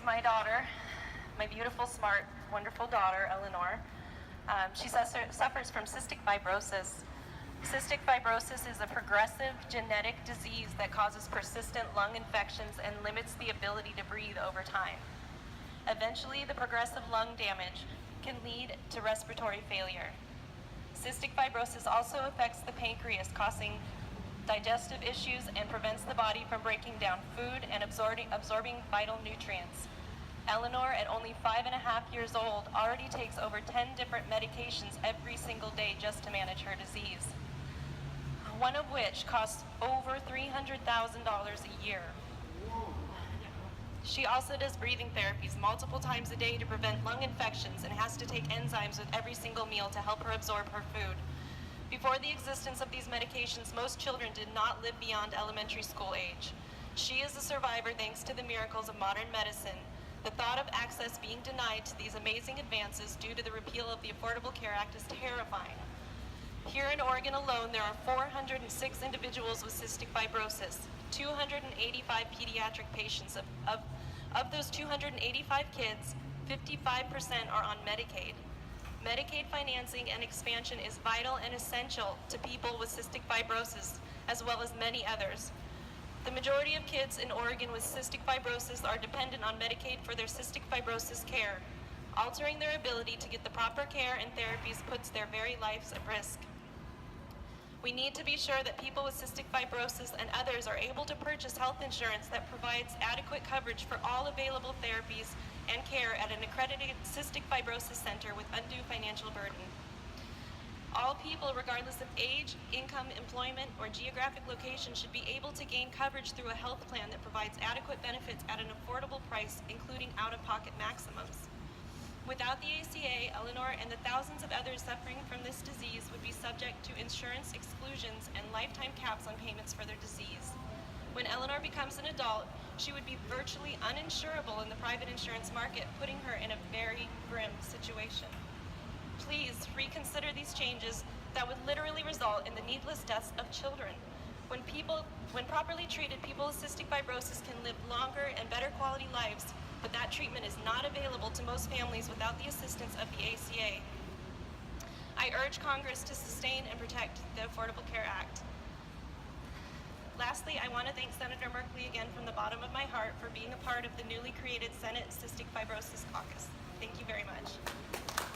my daughter, my beautiful, smart, wonderful daughter, Eleanor. She suffers from cystic fibrosis. Cystic fibrosis is a progressive genetic disease that causes persistent lung infections and limits the ability to breathe over time. Eventually, the progressive lung damage can lead to respiratory failure. Cystic fibrosis also affects the pancreas, causing digestive issues and prevents the body from breaking down food and absorbing vital nutrients. Eleanor, at only 5.5 years old, already takes over 10 different medications every single day just to manage her disease, one of which costs over $300,000 a year. She also does breathing therapies multiple times a day to prevent lung infections and has to take enzymes with every single meal to help her absorb her food. Before the existence of these medications, most children did not live beyond elementary school age. She is a survivor thanks to the miracles of modern medicine. The thought of access being denied to these amazing advances due to the repeal of the Affordable Care Act is terrifying. Here in Oregon alone, there are 406 individuals with cystic fibrosis, 285 pediatric patients. Of those 285 kids, 55% are on Medicaid. Medicaid financing and expansion is vital and essential to people with cystic fibrosis, as well as many others. The majority of kids in Oregon with cystic fibrosis are dependent on Medicaid for their cystic fibrosis care. Altering their ability to get the proper care and therapies puts their very lives at risk. We need to be sure that people with cystic fibrosis and others are able to purchase health insurance that provides adequate coverage for all available therapies and care at an accredited cystic fibrosis center with undue financial burden. All people, regardless of age, income, employment, or geographic location, should be able to gain coverage through a health plan that provides adequate benefits at an affordable price, including out-of-pocket maximums. Without the ACA, Eleanor and the thousands of others suffering from this disease would be subject to insurance exclusions and lifetime caps on payments for their disease. When Eleanor becomes an adult, she would be virtually uninsurable in the private insurance market, putting her in a very grim situation. Please reconsider these changes that would literally result in the needless deaths of children. When properly treated, people with cystic fibrosis can live longer and better quality lives, but that treatment is not available to most families without the assistance of the ACA. I urge Congress to sustain and protect the Affordable Care Act. Lastly, I want to thank Senator Merkley again from the bottom of my heart for being a part of the newly created Senate Cystic Fibrosis Caucus. Thank you very much.